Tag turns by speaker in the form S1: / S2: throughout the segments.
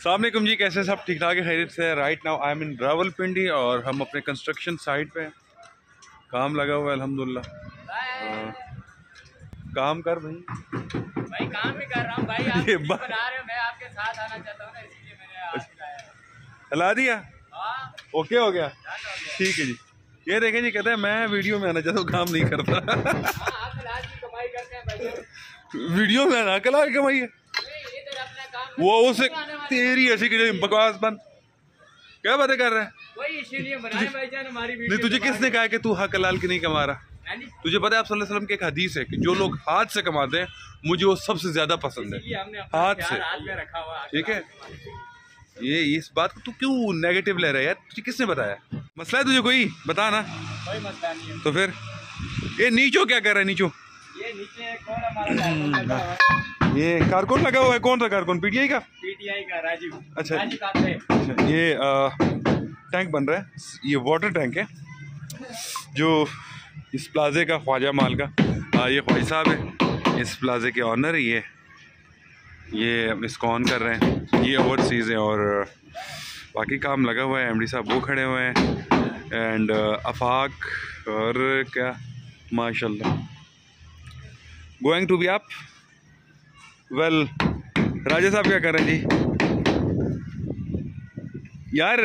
S1: अस्सलामुअलैकुम जी, कैसे सब ठीक ठाक है, खैरियत से। राइट नाउ आई एम इन रावलपिंडी और हम अपने कंस्ट्रक्शन साइट पे हैं। काम लगा हुआ है अल्हम्दुलिल्लाह। काम कर भाई
S2: काम ही कर रहा हूँ भाई। आप
S1: ये
S2: बना रहे हो, मैं आपके साथ आना चाहता हूँ ना, इसीलिए मैंने आपको बुलाया।
S1: हिला दिया।
S2: हाँ,
S1: ओके हो गया, ठीक है जी। ये देखें जी, कहते हैं मैं वीडियो में आना चाहता हूँ, काम नहीं करता।
S2: आप कलाल की कमाई करते हैं भाई।
S1: वीडियो में आना कलाल की कमाई है वो उसे तेरी ऐसी की बकवास बंद। क्या बातें कर रहा है?
S2: वही इसीलिए बनाए भाईजान हमारी वीडियो।
S1: नहीं, तुझे किसने कहा कि तू हक हलाल की नहीं कमा रहा? तुझे पता है आप सल्लल्लाहु अलैहि वसल्लम की एक हदीस है कि जो लोग हाथ से कमाते हैं मुझे वो सबसे ज्यादा पसंद है, हाथ से। ठीक है, ये इस बात को तू क्यों नेगेटिव ले रहा है यार? तुझे किसने बताया? मसला है तुझे कोई? बता ना।
S2: कोई मसला नहीं है।
S1: तो फिर ये नीचो क्या कर रहा है? नीचो
S2: ये नीचे कौन हमारा
S1: ये कारकुन लगा हुआ है। कौन सा कारकुन? पीटीआई का?
S2: पीटीआई का राजीव।
S1: अच्छा,
S2: अच्छा,
S1: ये टैंक बन रहा है। ये वाटर टैंक है जो इस प्लाजे का ख्वाजा माल का ये ख्वाजा साहब है, इस प्लाजे के ऑनर। ये इसको ऑन कर रहे हैं। ये ओवरसीज़ है और बाकी काम लगा हुआ है। एमडी साहब वो खड़े हुए हैं एंड आफाक और क्या माशाल्लाह going to be up well. राजा साहब क्या कर रहे हैं जी? यार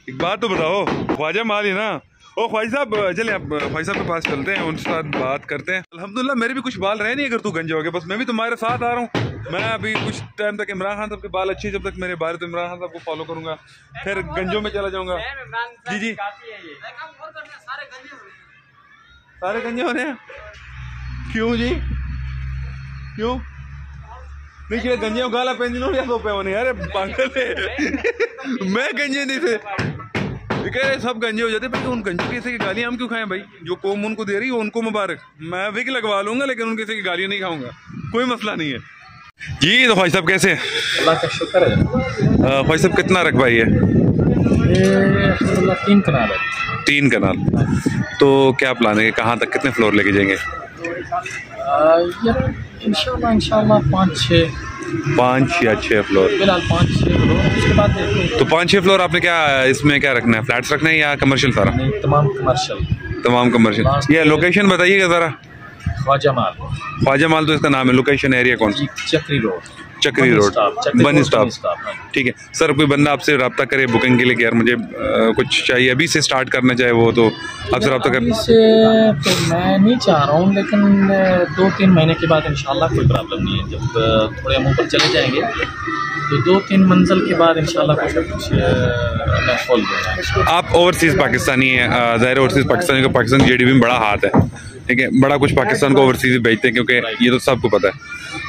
S1: एक बात तो बताओ, ख्वाजा माल ही ना? ओ ख्वाजा साहब, चले आप ख्वाजा साहब के पास चलते हैं, उनके साथ बात करते हैं। अल्हम्दुलिल्लाह मेरे भी कुछ बाल रहे नहीं, अगर तू गंजे हो गया। बस मैं भी तुम्हारे साथ आ रहा हूँ। मैं अभी कुछ टाइम तक इमरान खान साहब के बाल अच्छे, जब तक मेरे बाल तो इमरान खान साहब को फॉलो करूंगा, फिर गंजों में चला जाऊंगा। जी जी, सारे गंजे हो रहे हैं। क्यों जी, क्यों? नहीं गंजे गाला पेन या तो पे होने यार, पागल है। मैं गंजे नहीं थे, सब गंजे हो जाते भाई। उन गंजों की की गालियां हम क्यों खाएं भाई? जो कौम उनको दे रही है उनको मुबारक। मैं विग लगवा लूंगा लेकिन उनके की गालियां नहीं खाऊंगा, कोई मसला नहीं है जी। तो ख्वाजा साहब कैसे?
S2: अल्लाह का शुक्र है।
S1: ख्वाजा साहब कितना रकबा है?
S2: 3 कनाल है।
S1: 3 कनाल। तो क्या प्लान है, कहाँ तक, कितने फ्लोर लेके जाएंगे?
S2: इंशाल्लाह 5 या 6
S1: फ्लोर।
S2: फिलहाल 5-6 फ्लोर, उसके बाद
S1: तो 5-6 फ्लोर आपने क्या इसमें क्या रखना है? फ्लैट्स रखना है या कमर्शियल सारा?
S2: नहीं, तमाम कमर्शियल।
S1: ये लोकेशन बताइएगा ज़रा। ख्वाजा माल तो इसका नाम है। लोकेशन एरिया कौन सी? चक्री रोड बन स्टॉप। ठीक है सर, कोई बंदा आपसे रब्ता करे बुकिंग के लिए कि यार मुझे कुछ चाहिए, अभी से स्टार्ट करना चाहे वो, तो आपसे रब्ता कर?
S2: से तो मैं नहीं चाह रहा हूँ, लेकिन 2-3 महीने के बाद इंशाल्लाह कोई प्रॉब्लम नहीं है। जब थोड़े हम ऊपर चले जाएंगे तो 2-3 मंजिल के बाद इंशाल्लाह कुछ मैं खोल दूँगा।
S1: आप ओवरसीज़ पाकिस्तानी है, ज़ाहिर ओवरसीज़ पाकिस्तानी का पाकिस्तान GDP में बड़ा हाथ है, ठीक है, बड़ा कुछ पाकिस्तान को ओवरसीज़ भेजते हैं, क्योंकि ये तो सबको पता है।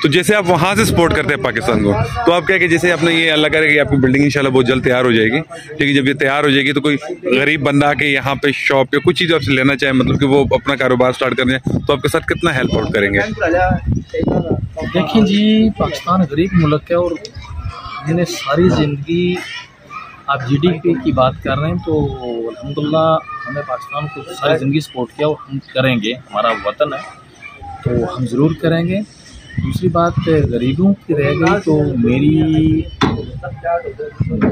S1: तो जैसे आप वहाँ से सपोर्ट करते हैं पाकिस्तान को, तो आप क्या कि जैसे आपने ये अल्लाह करे कि आपकी बिल्डिंग इंशाल्लाह बहुत जल्द तैयार हो जाएगी, ठीक है, जब ये तैयार हो जाएगी तो कोई गरीब बंदा आके यहाँ पे शॉप या कुछ चीज़ आपसे लेना चाहे, मतलब कि वो अपना कारोबार स्टार्ट करने, तो आपके साथ कितना हेल्प आउट करेंगे?
S2: देखिए जी, पाकिस्तान गरीब मुल्क है और हमने सारी ज़िंदगी, आप GDP की बात कर रहे हैं तो अल्हम्दुलिल्लाह हमने पाकिस्तान को सारी ज़िंदगी सपोर्ट किया और हम करेंगे। हमारा वतन है तो हम ज़रूर करेंगे। दूसरी बात गरीबों की रह गई तो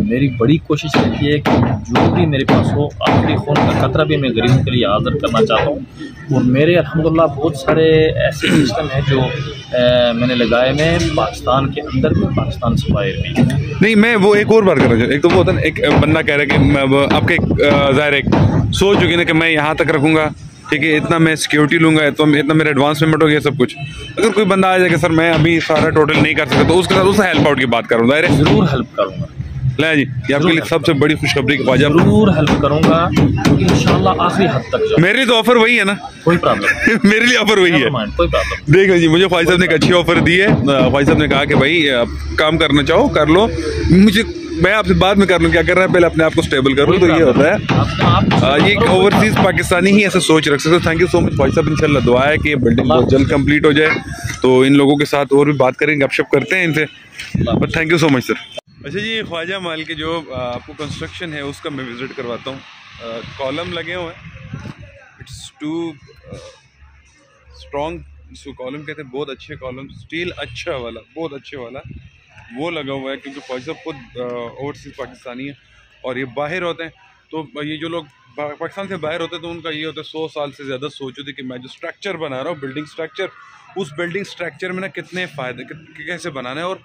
S2: मेरी बड़ी कोशिश रहती है कि जो भी मेरे पास हो, आखिरी खून का कतरा भी मैं गरीबों के लिए हाज़िर करना चाहता हूँ। और मेरे अल्हम्दुलिल्लाह बहुत सारे ऐसे सिस्टम हैं जो मैंने लगाए में पाकिस्तान के अंदर भी, पाकिस्तान से बाहर भी।
S1: नहीं, मैं वो एक और बात कर रहा हूँ। एक तो वो होता है ना, एक बंदा कह रहा है कि आपके ज़ाहिर एक सोच होगी ना कि मैं यहाँ तक रखूँगा, ठीक है, इतना मैं सिक्योरिटी लूँगा, तो इतना मेरा एडवांस पेमेंट हो गया सब कुछ। अगर कोई बंदा आ जाएगा सर मैं अभी सारा टोटल नहीं कर सकता, तो उसके साथ उससे हेल्प आउट की बात करूँ, ज़ाहिर है
S2: ज़रूर हेल्प करूँगा।
S1: ले जी, ये आपके लिए सबसे बड़ी खुशखबरी की ख्वाजा,
S2: ज़रूर हेल्प करूँगा इंशाल्लाह आखिरी हद तक।
S1: मेरे लिए तो ऑफर वही है ना,
S2: कोई प्रॉब्लम
S1: मेरे लिए ऑफर वही है,
S2: कोई प्रॉब्लम।
S1: देख लीजिए, मुझे ख्वाजा साहब ने एक अच्छी ऑफर दी है। ख्वाजा साहब ने कहा कि भाई काम करना चाहो कर लो, मुझे मैं आपसे बाद में कर लूँ क्या कर रहा है, पहले अपने आप को स्टेबल करूँ। तो ये होता है, ये ओवरसीज़ पाकिस्तानी ही ऐसा सोच रख सकते। Thank you so much Khwaja साहब, इंशाल्लाह दुआ है कि ये बिल्डिंग बहुत जल्द कंप्लीट हो जाए, तो इन लोगों के साथ और भी बात करेंगे, गपशप करते हैं इनसे। But thank you so much sir. अच्छा जी, ख्वाजा माल के जो आपको कंस्ट्रक्शन है उसका मैं विज़िट करवाता हूँ। कॉलम लगे हुए हैं, इट्स टू स्ट्रॉन्ग, इसको कॉलम कहते हैं, बहुत अच्छे कॉलम, स्टील अच्छा वाला, बहुत अच्छे वाला। वो लगा हुआ है, क्योंकि ख्वाजा साहब खुद ओवरसीज़ पाकिस्तानी है और ये बाहर होते हैं। तो ये जो लोग पाकिस्तान से बाहर होते हैं तो उनका ये होता है 100 साल से ज़्यादा सोच होती है कि मैं जो स्ट्रक्चर बना रहा हूँ, बिल्डिंग स्ट्रक्चर, उस बिल्डिंग स्ट्रक्चर में ना कितने फ़ायदे कैसे बनाना है, और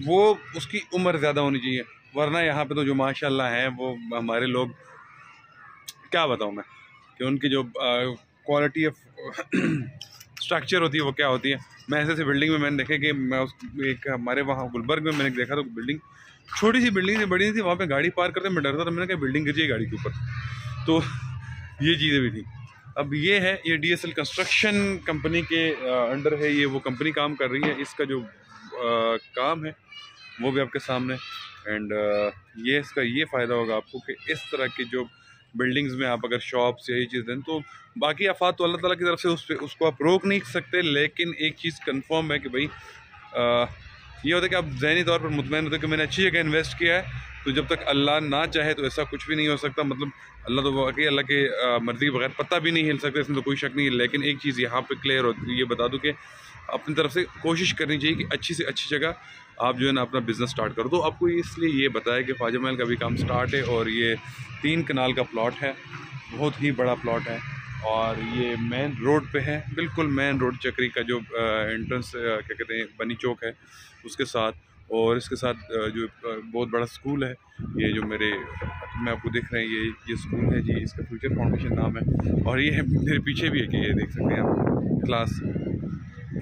S1: वो उसकी उम्र ज़्यादा होनी चाहिए। वरना यहाँ पे तो जो माशाल्लाह हैं वो हमारे लोग, क्या बताऊँ मैं कि उनकी जो क्वालिटी ऑफ स्ट्रक्चर होती है वो क्या होती है। मैं ऐसे बिल्डिंग में मैंने देखा कि मैं एक हमारे वहाँ गुलबर्ग में मैंने देखा तो बिल्डिंग, छोटी सी बिल्डिंग थी, बड़ी नहीं थी, वहाँ पे गाड़ी पार करते मैं डरता था, मैंने कहा बिल्डिंग गिर जाएगी गाड़ी के ऊपर। तो ये चीज़ें भी थी। अब ये है, ये DSL कंस्ट्रक्शन कंपनी के अंडर है, ये वो कंपनी काम कर रही है। इसका जो काम है वो भी आपके सामने, एंड ये इसका ये फ़ायदा होगा आपको कि इस तरह की जो बिल्डिंग्स में आप अगर शॉप्स या ये चीज़ दें तो बाकी आफात तो अल्लाह ताला की तरफ से उसको आप रोक नहीं सकते। लेकिन एक चीज़ कंफर्म है कि भाई ये होता है कि आप ज़हनी तौर पर मुतमईन होते हैं कि मैंने अच्छी जगह इन्वेस्ट किया है। तो जब तक अल्लाह ना चाहे तो ऐसा कुछ भी नहीं हो सकता। मतलब अल्लाह तो वाकई अल्लाह के मर्ज़ी के बगैर पत्ता भी नहीं हिल सकता, इसमें तो कोई शक नहीं है। लेकिन एक चीज़ यहाँ पे क्लियर होती है, ये बता दूँ कि अपनी तरफ से कोशिश करनी चाहिए कि अच्छी से अच्छी जगह आप जो है ना अपना बिज़नेस स्टार्ट करो। तो आपको इसलिए ये बताया कि ख्वाजा महल का भी काम स्टार्ट है और ये 3 कनाल का प्लॉट है, बहुत ही बड़ा प्लॉट है और ये मेन रोड पे है, बिल्कुल मेन रोड चक्री का जो एंट्रेंस क्या कहते हैं बनी चौक है उसके साथ, और इसके साथ जो बहुत बड़ा स्कूल है, ये जो मैं आपको दिख रहे हैं ये स्कूल है जी, इसका फ्यूचर फाउंडेशन नाम है। और ये है मेरे पीछे भी है कि ये देख सकते हैं आप क्लास,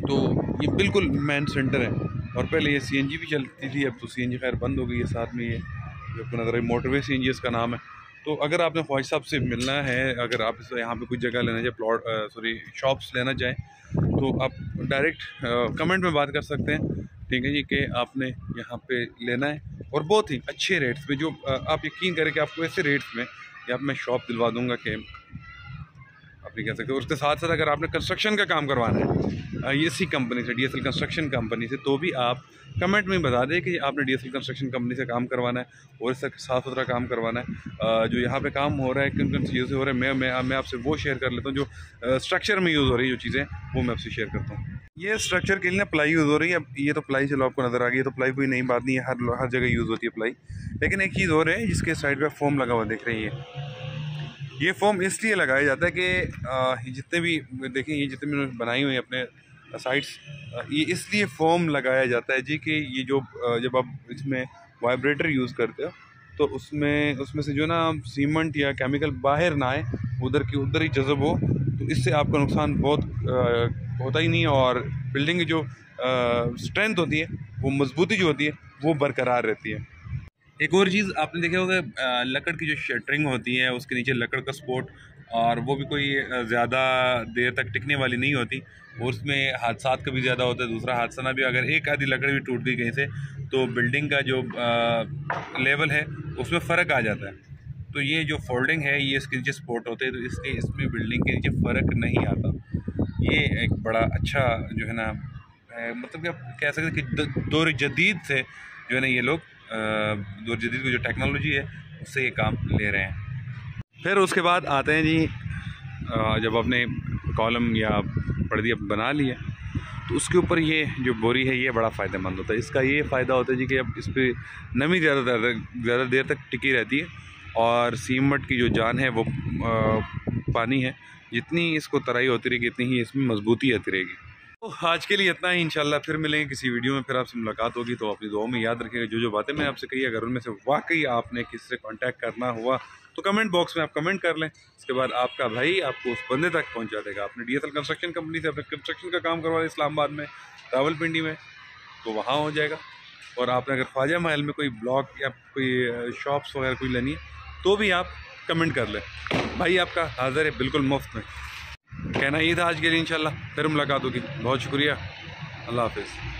S1: तो ये बिल्कुल मेन सेंटर है। और पहले ये CNG भी चलती थी, अब तो CNG खैर बंद हो गई है। साथ में ये जो आपको नज़र है मोटरवे CNG इसका नाम है। तो अगर आपने ख्वाजा साहब से मिलना है, अगर आप यहाँ पे कुछ जगह लेना चाहे, शॉप्स लेना चाहें, तो आप डायरेक्ट कमेंट में बात कर सकते हैं, ठीक है जी, कि आपने यहाँ पे लेना है और बहुत ही अच्छे रेट्स में, जो आप यकीन करें कि आपको ऐसे रेट्स में या मैं शॉप दिलवा दूँगा कि आप नहीं कह सकते। उसके साथ साथ अगर आपने कंस्ट्रक्शन का काम करवाना है इसी कंपनी से, DSL कंस्ट्रक्शन कंपनी से, तो भी आप कमेंट में बता दें कि आपने DSL कंस्ट्रक्शन कंपनी से काम करवाना है और इससे साफ़ सुथरा काम करवाना है। जो यहाँ पे काम हो रहा है, किन किन चीज़ों से हो रहा है, मैं आपसे वो शेयर कर लेता हूँ। जो स्ट्रक्चर में यूज़ हो रही है जो चीज़ें, वो मैं आपसे शेयर करता हूँ। ये स्ट्रक्चर के लिए ना प्लाई यूज़ हो रही है। अब ये तो प्लाई चलो आपको नज़र आ गई है, तो प्लाई कोई नई बात नहीं है, हर जगह यूज़ होती है प्लाई। लेकिन एक चीज़ और है जिसके साइड पर फोम लगा हुआ दिख रही है, ये फोम इसलिए लगाया जाता है कि जितने भी देखें, ये जितने भी बनाई हुई अपने साइट्स, ये इसलिए फोम लगाया जाता है जी कि ये जो जब आप इसमें वाइब्रेटर यूज़ करते हो तो उसमें से जो ना सीमेंट या केमिकल बाहर ना आए, उधर की उधर ही जज़ब हो, तो इससे आपका नुकसान बहुत होता ही नहीं है और बिल्डिंग की जो स्ट्रेंथ होती है, वो मजबूती जो होती है, वो बरकरार रहती है। एक और चीज़ आपने देखा होगा, लकड़ की जो शटरिंग होती है उसके नीचे लकड़ का सपोर्ट, और वो भी कोई ज़्यादा देर तक टिकने वाली नहीं होती और उसमें हादसात का भी ज़्यादा होता है। दूसरा हादसा ना भी, अगर एक आधी लकड़ भी टूट गई कहीं से तो बिल्डिंग का जो लेवल है उसमें फ़र्क आ जाता है। तो ये जो फोल्डिंग है ये इसके नीचे सपोर्ट होते हैं, तो इसलिए इसमें बिल्डिंग के नीचे फ़र्क नहीं आता। ये एक बड़ा अच्छा जो है ना, मतलब कि आप कह सकते हैं कि दौर जदीद से जो है ना ये लोग दौर जदीद की जो टेक्नोलॉजी है उससे ये काम ले रहे हैं। फिर उसके बाद आते हैं जी, जब आपने कॉलम या पर्दी बना लिया तो उसके ऊपर ये जो बोरी है ये बड़ा फ़ायदेमंद होता है। इसका ये फ़ायदा होता है जी कि अब इस पर नमी ज़्यादा देर तक टिकी रहती है और सीमेंट की जो जान है वो पानी है, जितनी इसको तराई होती रहेगी इतनी ही इसमें मजबूती आती रहेगी। तो आज के लिए इतना ही, इंशाल्लाह फिर मिलेंगे किसी वीडियो में, फिर आपसे मुलाकात होगी। तो अपनी दुआओं में याद रखिएगा जो बातें मैंने आपसे कही, अगर उनमें से वाकई आपने किसी से कांटेक्ट करना हुआ तो कमेंट बॉक्स में आप कमेंट कर लें। इसके बाद आपका भाई आपको उस बंदे तक पहुंचा देगा। आपने DSL कंस्ट्रक्शन कंपनी से अपने कंस्ट्रक्शन का काम करवाया इस्लामाबाद में, रावलपिंडी में, तो वहाँ हो जाएगा। और आपने अगर ख्वाजा महल में कोई ब्लॉक या कोई शॉप्स वगैरह कोई लेनी है तो भी आप कमेंट कर लें, भाई आपका हाजिर है बिल्कुल मुफ्त में। कहना ये था आज के लिए, इंशाल्लाह फिर मुलाकात होगी। बहुत शुक्रिया, अल्लाह हाफिज़।